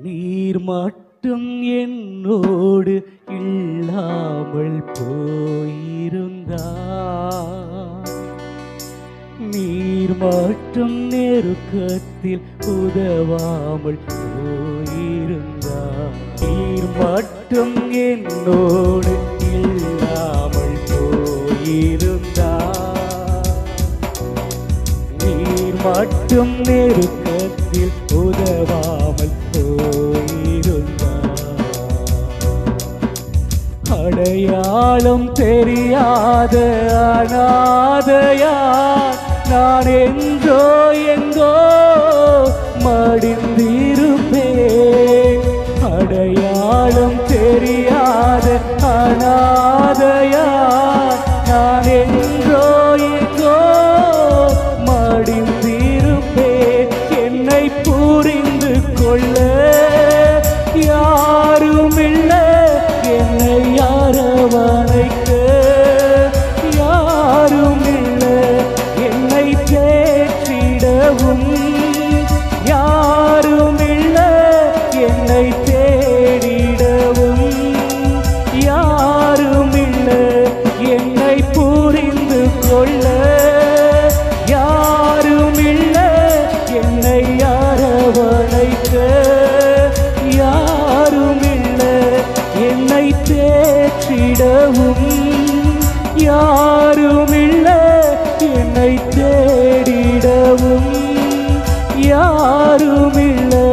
நீர் மட்டும் என்னோடு இல்லாமல் போயிருந்தார், நீர் மட்டும் நெருக்கத்தில் உதவாமல் போயிருந்தார், நீர் மட்டும் என்னோடு இல்லாமல் போயிருந்தார், நீர் மட்டும் நெருக்கத்தில் உதவாமல் போயிருந்தார். அடையாளம் தெரியாத அநாதையார் நான் எங்கோ எங்கோ மடிந்திருப்பேன், அடையாளம் தெரியாத அநாதையார் நான் எங்கோ எங்கோ மடிந்திருப்பேன். என்னை புரிந்து கொள்ள யாருமில்லை, என்னை அரவணைக்க யாருமில்லை, என்னை தேற்றிடவும் யாருமில்லை, என்னை தேடிடவும் யாருமில்லை, என்னை புரிந்து கொள்ள யாருமில்லை, என்னை அரவணைக்க யாருமில்லை, என்னை தேற்றிடவும் யாருமில்லை, என்னை தேடிடவும் யாருமில்லை.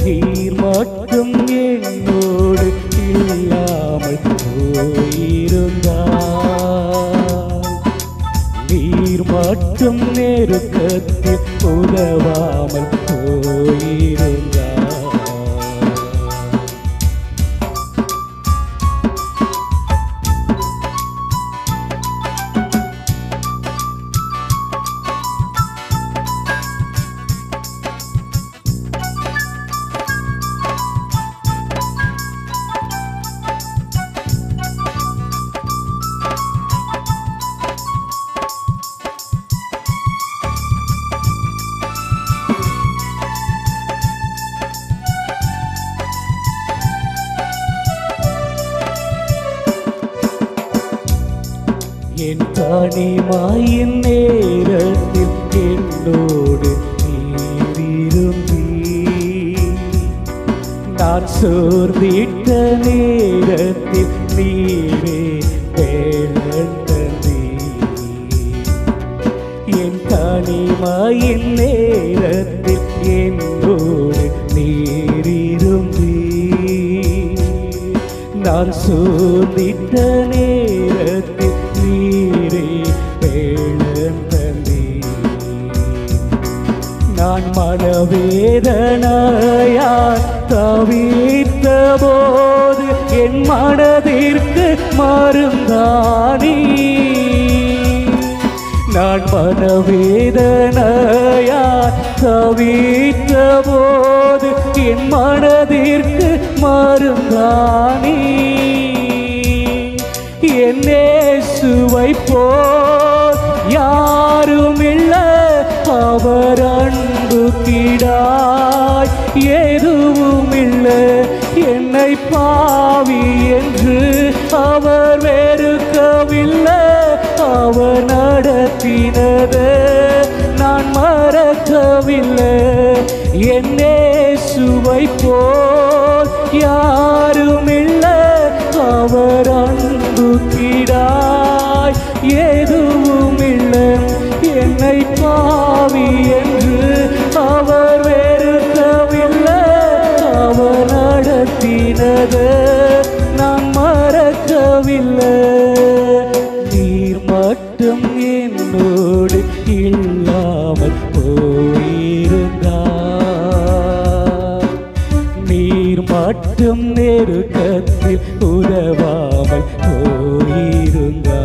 நீர் மட்டும் என்னோடு இல்லாமல் போயிருந்தார், நீர் மட்டும் நெருக்கத்தில் உதவாமல் போயிருந்தார். என் தனிமாயின் நேரத்தில் என்னோடு நீரிருந்தி, நான் சோர்ந்திட்ட நேரத்தில் நீரே வேளன் தந்தி, என் தனிமாயின் நேரத்தில் என்னோடு நீரிருந்தி, நான் சோர்ந்திட்ட நேரத்தில் நீரே வேளன் தந்தி. நான் மனவேதனையாய் தவித்த போது என் மனதிற்கு மருந்தானி, நான் மனவேதனையாய் தவித்த போது என் மனதிற்கு மருந்தானி. என் இயேசுவை போல் யாருமில்லை, அவர் அன்பு கிடாய் எதுவுமில்லை, என்னை பாவி என்று அவர் வெறுக்கவில்லை, அவர் நடத்தினது நான் மறக்கவில்லை. என் இயேசுவை போல் யாருமில்லை, அவர் அன்பு கிடாய் எதுவுமில்லை, என்னை பாவி என்று அவர் வெறுக்கவில்லை, அவர் நடத்தினது நான் மறக்கவில்லை. நீர் மட்டும் என்னோடு இல்லாமல் போயிருந்தார், நீர் மட்டும் நெருக்கத்தில் உதவாமல் போயிருந்தார்.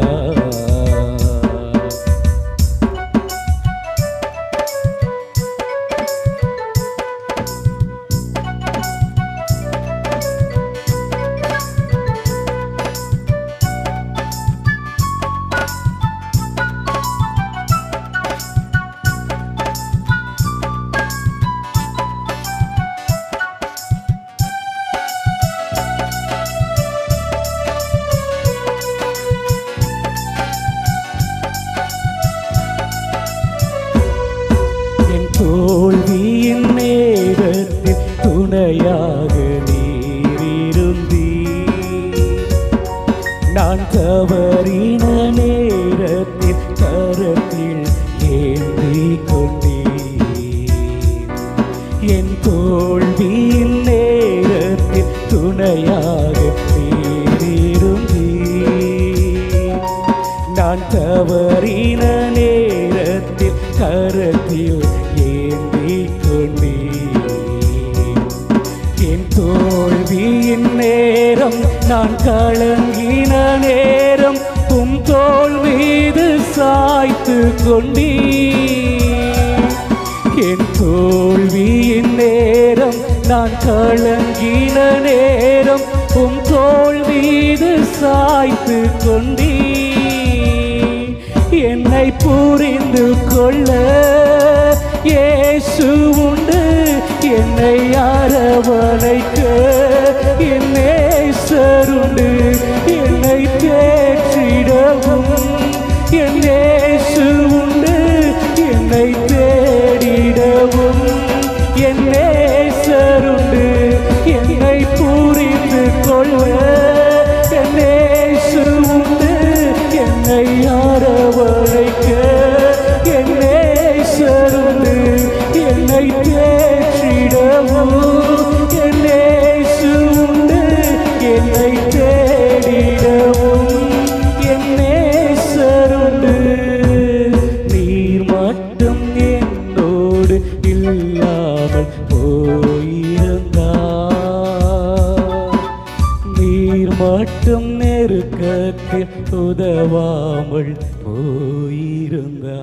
என் தோல்வியின் நேரத்தில் துணையாக நீரிருந்தீர். நான் தவறின நேரத்தில் கரத்தில் ஏந்தி கொண்டீர். என் தோல்வியின் நேரம் நான் கலங்கின நேரம் உம் தோள் மீது சாய்த்து கொண்டீர். என் தோல்வியின் நேரம் நான் கலங்கின நேரம் உம் தோள் மீது சாய்த்து கொண்டீர். என்னை புரிந்து கொள்ள இயேசு உண்டு, என்னை அரவணைக்க என் நேசருண்டு. என்னை தேற்றிடவும் என் இயேசு உண்டு, என்னை தேடிடவும் என் நேசருண்டு. என்னை புரிந்து கொள்ள என் இயேசு உண்டு, என்னை அரவணைக்க என் நேசருண்டு. என்னை தேற்றிடவும் என் இயேசு உண்டு, என்னை தேடிடவும் என் நேசருண்டு. நீர் மட்டும் என்னோடு இல்லாமல் போயிருந்தார். நீர் மட்டும் நெருக்கத்தில் உதவாமல் போயிருந்தார்.